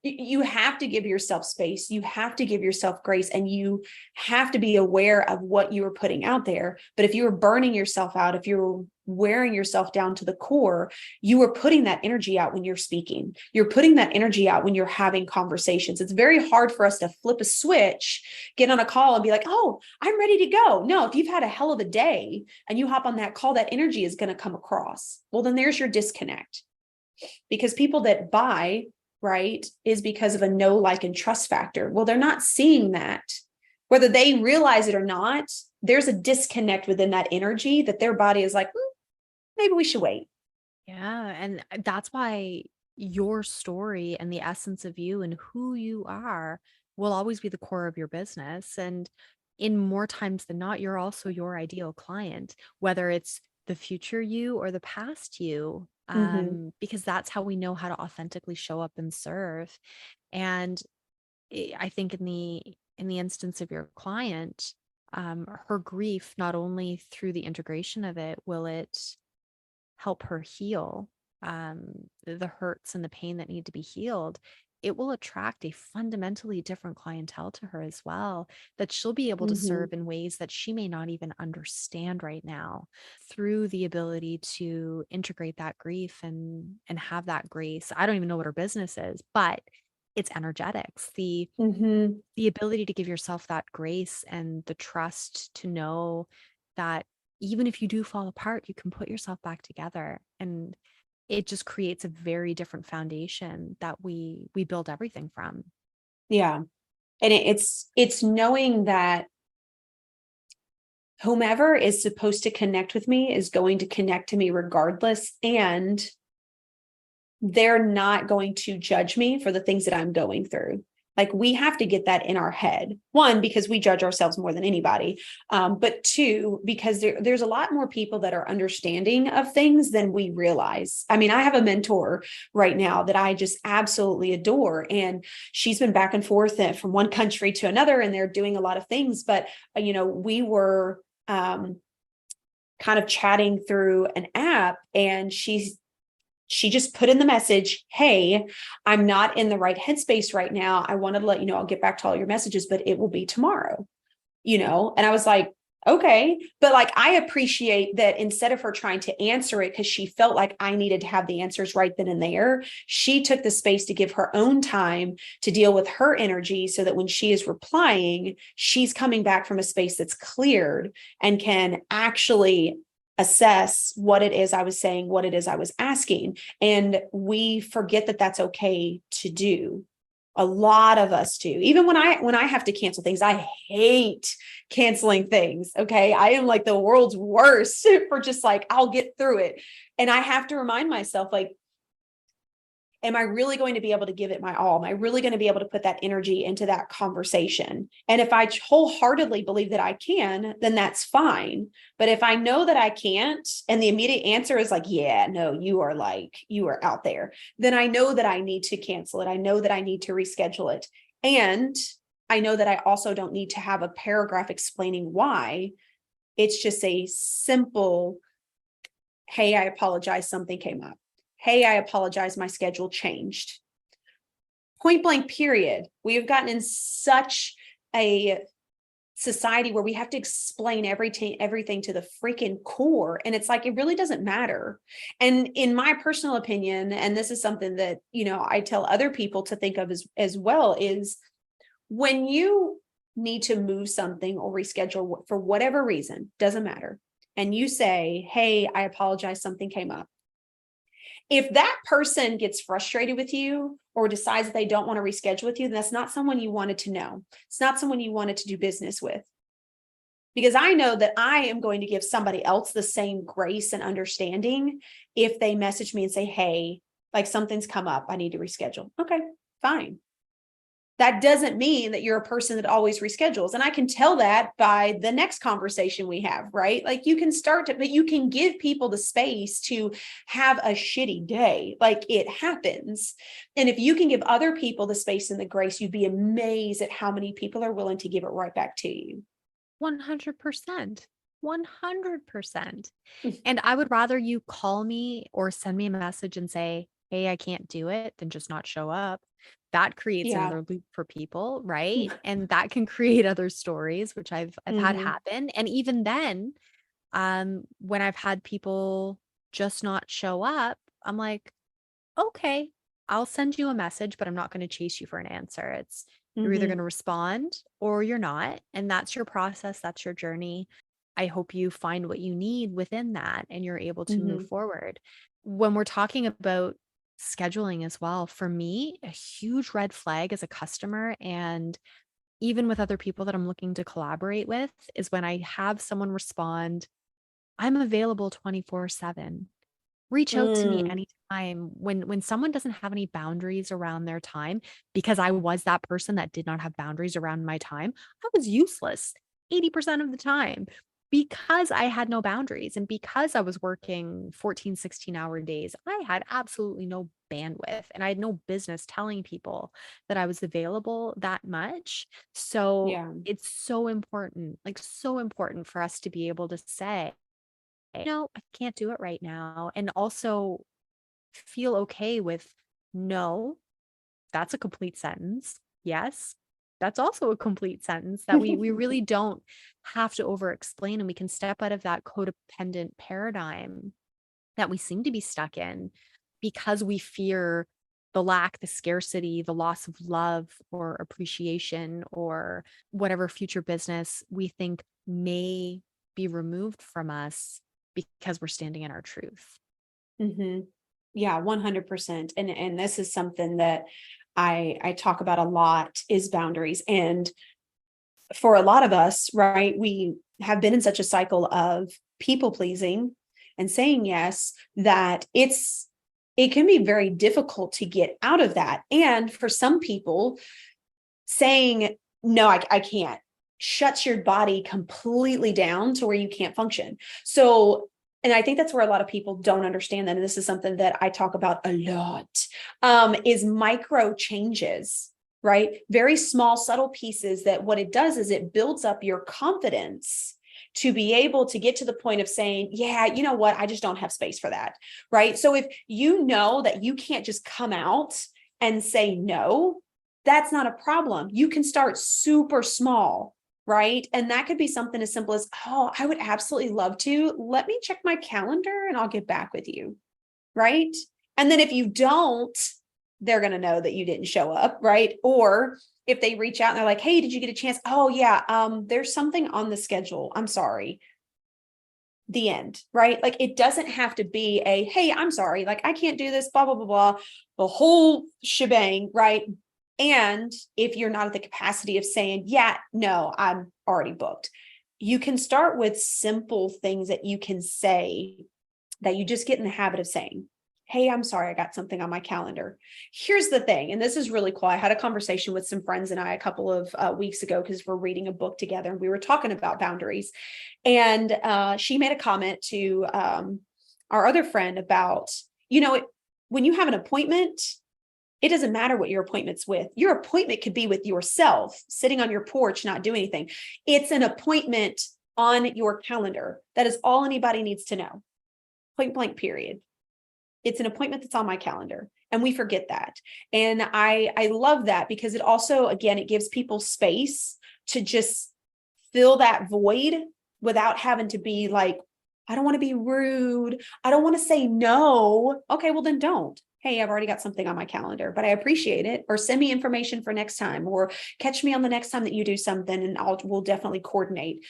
You have to give yourself space. You have to give yourself grace, and you have to be aware of what you are putting out there. But if you are burning yourself out, if you're wearing yourself down to the core, you are putting that energy out when you're speaking. You're putting that energy out when you're having conversations. It's very hard for us to flip a switch, get on a call and be like, oh, I'm ready to go. No, if you've had a hell of a day and you hop on that call, that energy is going to come across. Well, then there's your disconnect. Because people that buy, right, is because of a know, like, and trust factor. Well, they're not seeing that. Whether they realize it or not, there's a disconnect within that energy that their body is like, maybe we should wait. Yeah. And that's why your story and the essence of you and who you are will always be the core of your business. And in more times than not, you're also your ideal client, whether it's the future you or the past you, Mm-hmm. because that's how we know how to authentically show up and serve. And I think in the instance of your client, her grief, not only through the integration of it, will it help her heal the hurts and the pain that need to be healed, it will attract a fundamentally different clientele to her as well, that she'll be able to Mm-hmm. serve in ways that she may not even understand right now, through the ability to integrate that grief and have that grace. I don't even know what her business is, but it's energetics, Mm-hmm. the ability to give yourself that grace and the trust to know that even if you do fall apart, you can put yourself back together. And it just creates a very different foundation that we build everything from. Yeah. And it's knowing that whomever is supposed to connect with me is going to connect to me regardless. And they're not going to judge me for the things that I'm going through. Like, we have to get that in our head. One, because we judge ourselves more than anybody. But two, because there's a lot more people that are understanding of things than we realize. I mean, I have a mentor right now that I just absolutely adore. And she's been back and forth from one country to another, and they're doing a lot of things. But, we were kind of chatting through an app, and she just put in the message, hey, I'm not in the right headspace right now. I wanted to let you know I'll get back to all your messages, but it will be tomorrow, And I was like, okay. But like, I appreciate that instead of her trying to answer it because she felt like I needed to have the answers right then and there, she took the space to give her own time to deal with her energy, so that when she is replying, she's coming back from a space that's cleared and can actually assess what it is I was saying, what it is I was asking. And we forget that that's okay to do. A lot of us do. Even when I have to cancel things, I hate canceling things. Okay. I am like the world's worst for just like, I'll get through it. And I have to remind myself, like, Am I really going to be able to give it my all? Am I really going to be able to put that energy into that conversation? And if I wholeheartedly believe that I can, then that's fine. But if I know that I can't, and the immediate answer is like, yeah, no, you are out there, then I know that I need to cancel it. I know that I need to reschedule it. And I know that I also don't need to have a paragraph explaining why. It's just a simple, hey, I apologize, something came up. Hey, I apologize, my schedule changed. Point blank, period. We have gotten in such a society where we have to explain everything to the freaking core. And it's like, it really doesn't matter. And in my personal opinion, and this is something that, I tell other people to think of as well, is when you need to move something or reschedule for whatever reason, doesn't matter. And you say, hey, I apologize, something came up. If that person gets frustrated with you or decides they don't want to reschedule with you, then that's not someone you wanted to know. It's not someone you wanted to do business with. Because I know that I am going to give somebody else the same grace and understanding if they message me and say, hey, like something's come up, I need to reschedule. Okay, fine. That doesn't mean that you're a person that always reschedules. And I can tell that by the next conversation we have, right? Like you can start to, but you can give people the space to have a shitty day. Like it happens. And if you can give other people the space and the grace, you'd be amazed at how many people are willing to give it right back to you. 100%. 100%. And I would rather you call me or send me a message and say, hey, I can't do it, than just not show up. That creates another loop for people, right? And that can create other stories, which I've had happen. And even then, when I've had people just not show up, I'm like, okay, I'll send you a message, but I'm not going to chase you for an answer. It's you're either going to respond or you're not. And that's your process. That's your journey. I hope you find what you need within that and you're able to move forward. When we're talking about scheduling as well, for me, a huge red flag as a customer and even with other people that I'm looking to collaborate with is when I have someone respond, I'm available 24/7. Reach out to me anytime. When someone doesn't have any boundaries around their time, because I was that person that did not have boundaries around my time, I was useless 80% of the time because I had no boundaries and because I was working 14, 16-hour days. I had absolutely no bandwidth and I had no business telling people that I was available that much. So it's so important, like so important for us to be able to say, no, I can't do it right now. And also feel okay with no, that's a complete sentence. Yes, that's also a complete sentence that we really don't have to over explain and we can step out of that codependent paradigm that we seem to be stuck in because we fear the lack, the scarcity, the loss of love or appreciation or whatever future business we think may be removed from us because we're standing in our truth. Yeah, 100%. And this is something that I talk about a lot is boundaries. And for a lot of us, right, we have been in such a cycle of people pleasing and saying yes, that it can be very difficult to get out of that. And for some people, saying, no, I can't, shuts your body completely down to where you can't function. So, and I think that's where a lot of people don't understand that. And this is something that I talk about a lot, is micro changes, right? Very small, subtle pieces that what it does is it builds up your confidence to be able to get to the point of saying, yeah, you know what? I just don't have space for that, right? So if you know that you can't just come out and say no, that's not a problem. You can start super small, right? And that could be something as simple as, oh, I would absolutely love to. Let me check my calendar and I'll get back with you, right? And then if you don't, they're going to know that you didn't show up, right? Or if they reach out and they're like, hey, did you get a chance? Oh yeah, there's something on the schedule. I'm sorry. The end, right? Like it doesn't have to be a, hey, I'm sorry, like I can't do this, blah, blah, blah, blah, the whole shebang, right? And if you're not at the capacity of saying, yeah, no, I'm already booked, you can start with simple things that you can say that you just get in the habit of saying. hey, I'm sorry, I got something on my calendar. Here's the thing, and this is really cool. I had a conversation with some friends and I a couple of weeks ago because we're reading a book together and we were talking about boundaries. And she made a comment to our other friend about, when you have an appointment, it doesn't matter what your appointment's with. Your appointment could be with yourself, sitting on your porch, not doing anything. It's an appointment on your calendar. That is all anybody needs to know. Point blank, period. It's an appointment that's on my calendar. And we forget that. And I love that because it also, again, it gives people space to just fill that void without having to be like, I don't want to be rude. I don't want to say no. Okay, well then don't. Hey, I've already got something on my calendar, but I appreciate it. Or send me information for next time, or catch me on the next time that you do something and we'll definitely coordinate.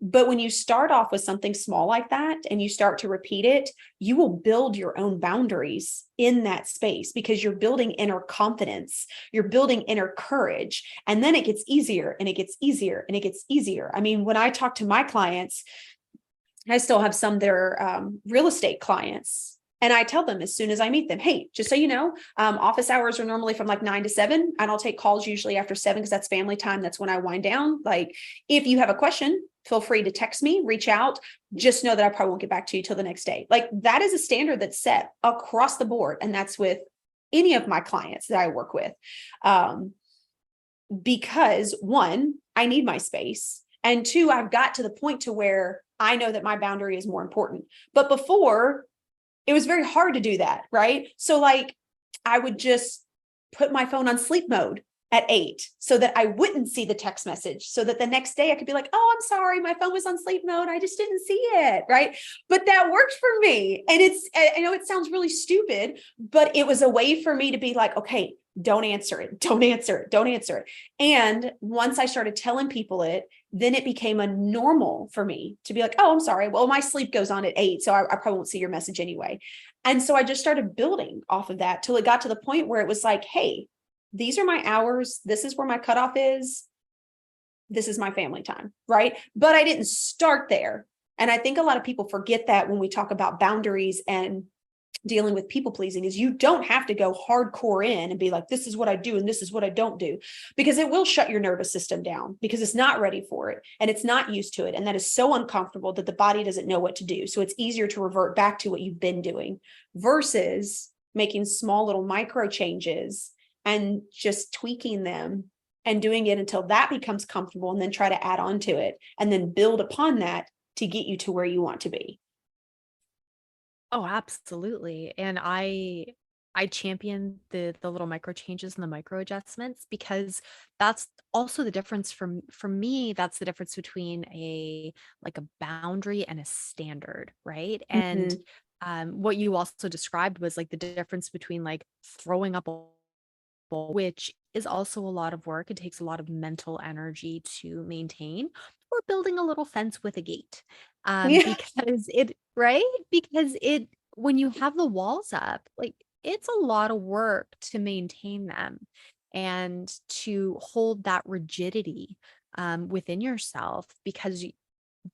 But when you start off with something small like that and you start to repeat it, you will build your own boundaries in that space because you're building inner confidence, you're building inner courage, and then it gets easier and it gets easier and it gets easier. I mean, when I talk to my clients, I still have some that are real estate clients. And I tell them as soon as I meet them, hey, just so you know, office hours are normally from like 9 to 7. And I'll take calls usually after 7 because that's family time. That's when I wind down. Like, if you have a question, feel free to text me, reach out. Just know that I probably won't get back to you till the next day. Like, that is a standard that's set across the board. And that's with any of my clients that I work with. Because one, I need my space. And two, I've got to the point to where I know that my boundary is more important. But before, it was very hard to do that, right? So like, I would just put my phone on sleep mode at 8 so that I wouldn't see the text message, so that the next day I could be like, oh, I'm sorry, my phone was on sleep mode. I just didn't see it, right? But that worked for me. And I know it sounds really stupid, but it was a way for me to be like, okay, don't answer it. Don't answer it. Don't answer it. And once I started telling people it, then it became a normal for me to be like, oh, I'm sorry. Well, my sleep goes on at 8, so I probably won't see your message anyway. And so I just started building off of that till it got to the point where it was like, hey, these are my hours. This is where my cutoff is. This is my family time, right? But I didn't start there. And I think a lot of people forget that when we talk about boundaries and dealing with people pleasing, is you don't have to go hardcore in and be like, this is what I do and this is what I don't do, because it will shut your nervous system down because it's not ready for it and it's not used to it. And that is so uncomfortable that the body doesn't know what to do. So it's easier to revert back to what you've been doing versus making small little micro changes and just tweaking them and doing it until that becomes comfortable, and then try to add on to it and then build upon that to get you to where you want to be. Oh, absolutely. And I champion the little micro changes and the micro adjustments because that's also the difference for me, that's the difference between a like a boundary and a standard, right? And Mhm. what you also described was like the difference between like throwing up a ball, which is also a lot of work. It takes a lot of mental energy to maintain, or building a little fence with a gate. Yeah. Because it, right? Because it, when you have the walls up, like it's a lot of work to maintain them and to hold that rigidity within yourself because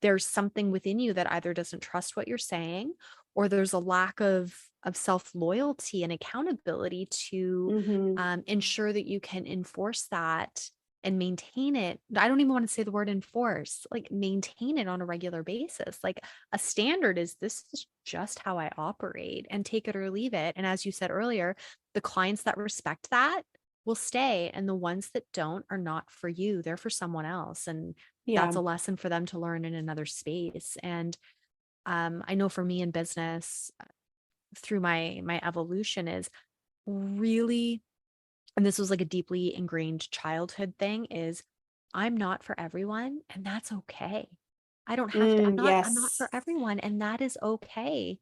there's something within you that either doesn't trust what you're saying, or there's a lack of self-loyalty and accountability to Mhm. ensure that you can enforce that and maintain it. I don't even want to say the word enforce, like maintain it on a regular basis. Like a standard is, this is just how I operate, and take it or leave it. And as you said earlier, the clients that respect that will stay, and the ones that don't are not for you. They're for someone else. And Yeah. that's a lesson for them to learn in another space. And I know for me in business, through my evolution, is really, and this was like a deeply ingrained childhood thing, is I'm not for everyone, and that's okay. I don't have to, I'm not Yes. for everyone, and that is okay.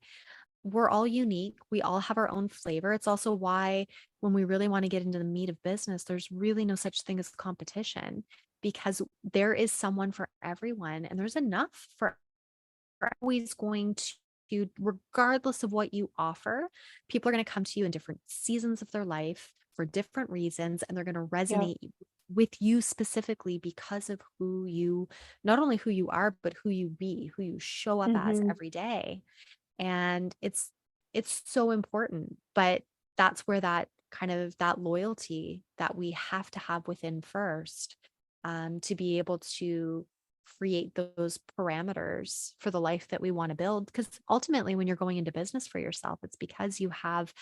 We're all unique. We all have our own flavor. It's also why when we really want to get into the meat of business, there's really no such thing as competition, because there is someone for everyone and there's enough for, are always going to, regardless of what you offer, people are going to come to you in different seasons of their life for different reasons, and they're going to Yeah. resonate with you specifically because of who you, not only who you are, but who you be, who you show up as Mhm. every day. And it's It's so important, but that's where that kind of that loyalty that we have to have within first, to be able to create those parameters for the life that we want to build. Because ultimately, when you're going into business for yourself, it's because you have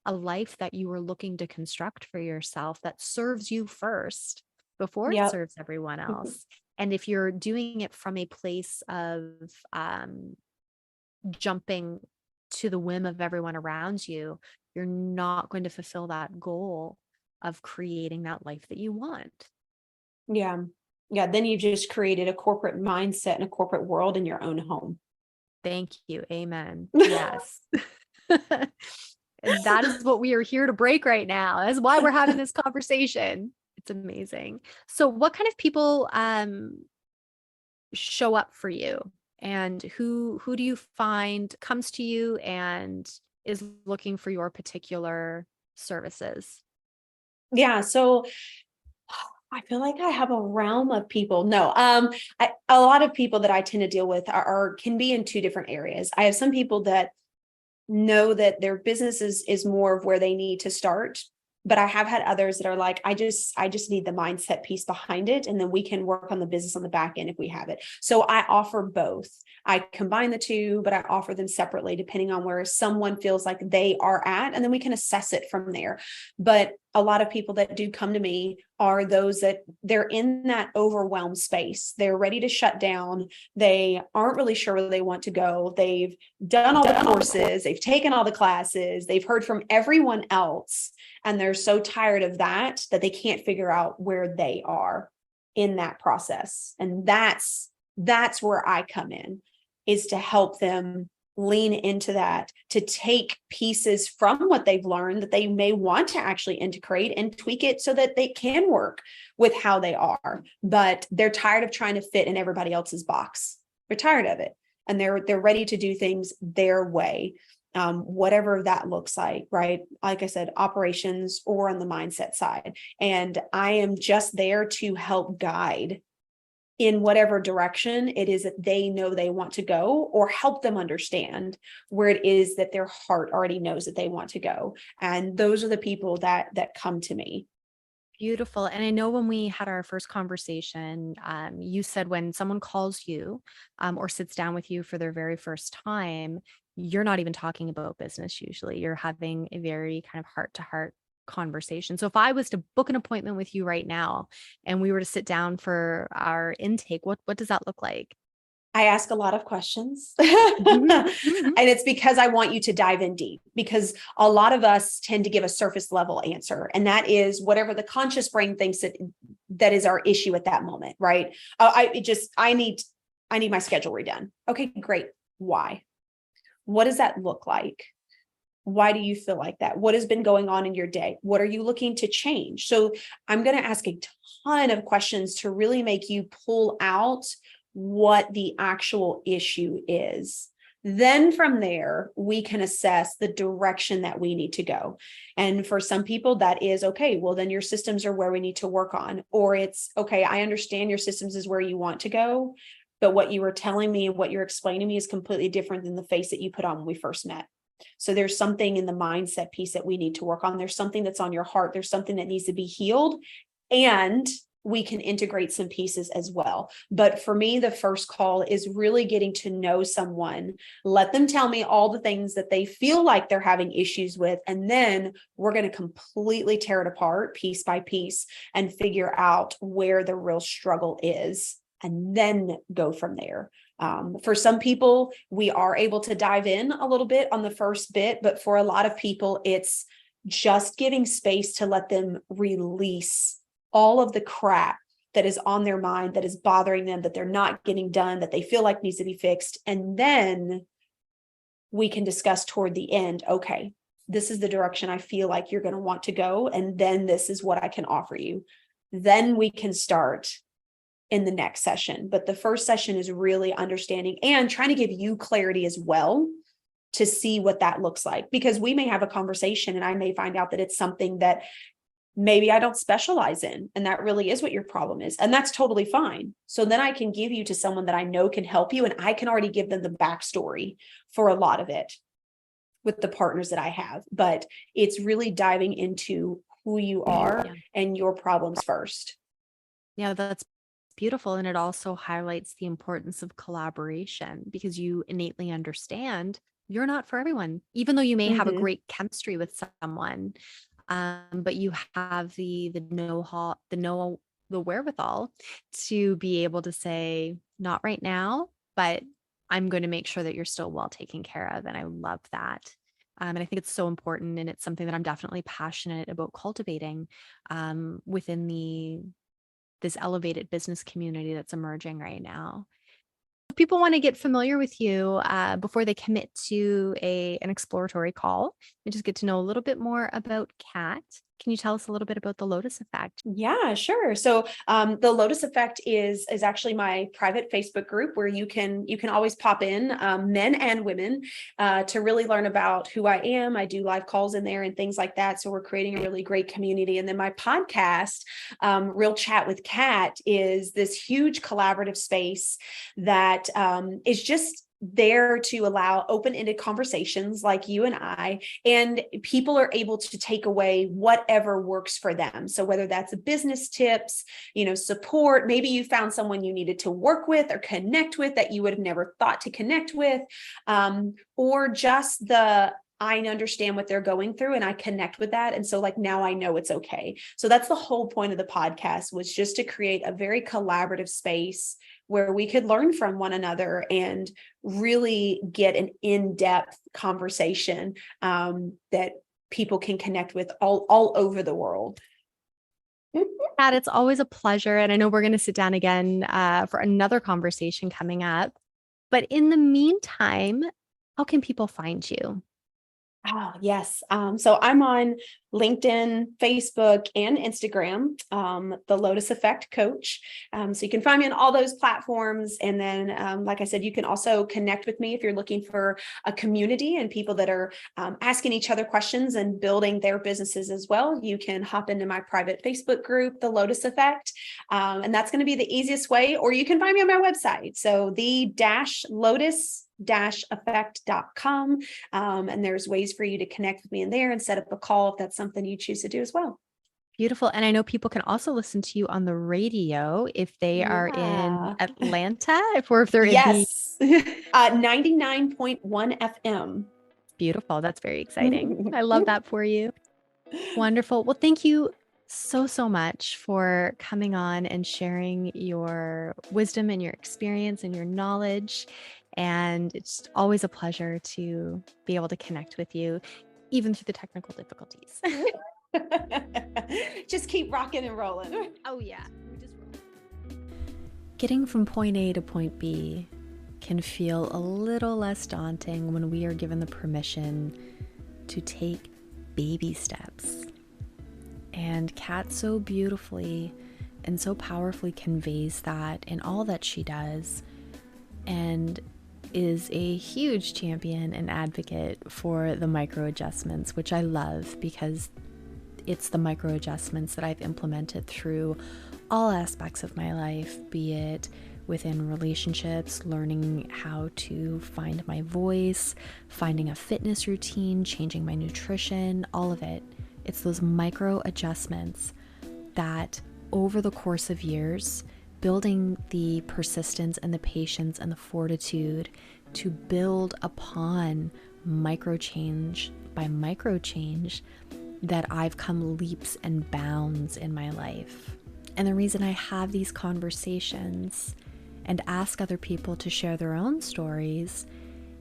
a life that you are looking to construct for yourself that serves you first before it Yep. serves everyone else. And if you're doing it from a place of jumping to the whim of everyone around you, you're not going to fulfill that goal of creating that life that you want. Yeah. Yeah. Then you've just created a corporate mindset and a corporate world in your own home. Thank you. Amen. Yes. And that is what we are here to break right now. That's why we're having this conversation. It's amazing. So what kind of people show up for you, and who do you find comes to you and is looking for your particular services? Yeah. So I feel like I have a realm of people. No, a lot of people that I tend to deal with are can be in two different areas. I have some people that know that their business is more of where they need to start. But I have had others that are like, I just need the mindset piece behind it. And then we can work on the business on the back end if we have it. So I offer both. I combine the two, but I offer them separately depending on where someone feels like they are at. And then we can assess it from there. But a lot of people that do come to me are those that they're in that overwhelmed space. They're ready to shut down. They aren't really sure where they want to go. They've done all the courses, they've taken all the classes, they've heard from everyone else, and they're so tired of that that they can't figure out where they are in that process. And that's where I come in, is to help them lean into that, to take pieces from what they've learned that they may want to actually integrate and tweak it so that they can work with how they are. But they're tired of trying to fit in everybody else's box. They're tired of it, and they're ready to do things their way, whatever that looks like, right? Like I said, operations or on the mindset side. And I am just there to help guide in whatever direction it is that they know they want to go, or help them understand where it is that their heart already knows that they want to go. And those are the people that come to me. Beautiful. And I know when we had our first conversation, you said when someone calls you, or sits down with you for their very first time, you're not even talking about business usually. You're having a very kind of heart to heart conversation. So if I was to book an appointment with you right now and we were to sit down for our intake, what does that look like? I ask a lot of questions. Mhm, And mhm. it's because I want you to dive in deep, because a lot of us tend to give a surface level answer. And that is whatever the conscious brain thinks that is our issue at that moment, right? I need my schedule redone. Okay, great. Why? What does that look like? Why do you feel like that? What has been going on in your day? What are you looking to change? So I'm going to ask a ton of questions to really make you pull out what the actual issue is. Then from there, we can assess the direction that we need to go. And for some people, that is okay. Well, then your systems are where we need to work on. Or it's okay, I understand your systems is where you want to go, but what you were telling me and what you're explaining to me is completely different than the face that you put on when we first met. So there's something in the mindset piece that we need to work on. There's something that's on your heart. There's something that needs to be healed. And we can integrate some pieces as well. But for me, the first call is really getting to know someone. Let them tell me all the things that they feel like they're having issues with. And then we're going to completely tear it apart piece by piece and figure out where the real struggle is, and then go from there. For some people, we are able to dive in a little bit on the first bit, but for a lot of people, it's just giving space to let them release all of the crap that is on their mind, that is bothering them, that they're not getting done, that they feel like needs to be fixed. And then we can discuss toward the end, okay, this is the direction I feel like you're going to want to go. And then this is what I can offer you. Then we can start in the next session. But the first session is really understanding and trying to give you clarity as well to see what that looks like. Because we may have a conversation and I may find out that it's something that maybe I don't specialize in, and that really is what your problem is. And that's totally fine. So then I can give you to someone that I know can help you, and I can already give them the backstory for a lot of it. with the partners that I have, but it's really diving into who you are and your problems first. Yeah, that's beautiful. And it also highlights the importance of collaboration because you innately understand you're not for everyone, even though you may have a great chemistry with someone. But you have the wherewithal to be able to say, not right now, but I'm going to make sure that you're still well taken care of. And I love that. And I think it's so important. And it's something that I'm definitely passionate about cultivating within this elevated business community that's emerging right now. If people want to get familiar with you before they commit to an exploratory call and just get to know a little bit more about Kat, can you tell us a little bit about the Lotus Effect? Yeah, sure. So the Lotus Effect is actually my private Facebook group where you can always pop in, men and women, to really learn about who I am. I do live calls in there and things like that. So we're creating a really great community. And then my podcast, Real Chat with Kat, is this huge collaborative space that is just there to allow open-ended conversations like you and I, and people are able to take away whatever works for them. So whether that's business tips, support, maybe you found someone you needed to work with or connect with that you would have never thought to connect with, or just I understand what they're going through and I connect with that. And so now I know it's okay. So that's the whole point of the podcast, was just to create a very collaborative space where we could learn from one another and really get an in-depth conversation that people can connect with all over the world. Kat, it's always a pleasure. And I know we're going to sit down again for another conversation coming up. But in the meantime, how can people find you? Oh, yes. So I'm on LinkedIn, Facebook, and Instagram, the Lotus Effect Coach. So you can find me on all those platforms. And then, like I said, you can also connect with me if you're looking for a community and people that are asking each other questions and building their businesses as well. You can hop into my private Facebook group, the Lotus Effect. And that's going to be the easiest way, or you can find me on my website. So the-lotus-effect.com. And there's ways for you to connect with me in there and set up a call if that's something you choose to do as well. Beautiful. And I know people can also listen to you on the radio if they are in Atlanta, if they're yes. 99.1 FM. Beautiful. That's very exciting. I love that for you. Wonderful. Well, thank you so much for coming on and sharing your wisdom and your experience and your knowledge. And it's always a pleasure to be able to connect with you, even through the technical difficulties. Just keep rocking and rolling. Oh, yeah. Getting from point A to point B can feel a little less daunting when we are given the permission to take baby steps. And Kat so beautifully and so powerfully conveys that in all that she does, and is a huge champion and advocate for the micro adjustments, which I love because it's the micro adjustments that I've implemented through all aspects of my life, be it within relationships, learning how to find my voice, finding a fitness routine, changing my nutrition, all of it. It's those micro adjustments that over the course of years, building the persistence and the patience and the fortitude to build upon micro change by micro change, that I've come leaps and bounds in my life. And the reason I have these conversations and ask other people to share their own stories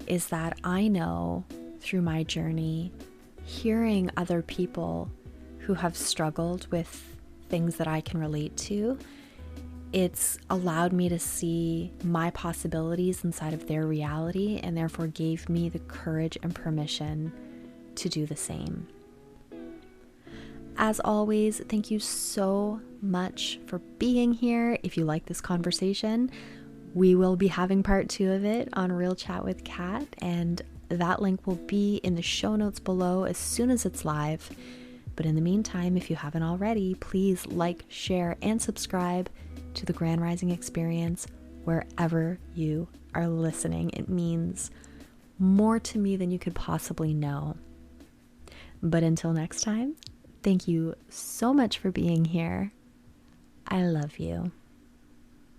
is that I know through my journey, hearing other people who have struggled with things that I can relate to, it's allowed me to see my possibilities inside of their reality, and therefore gave me the courage and permission to do the same. As always, thank you so much for being here. If you like this conversation, we will be having part 2 of it on Real Chat with Kat, and that link will be in the show notes below as soon as it's live. But in the meantime, if you haven't already, please like, share, and subscribe to the Grand Rising Experience wherever you are listening. It means more to me than you could possibly know. But until next time, thank you so much for being here. I love you.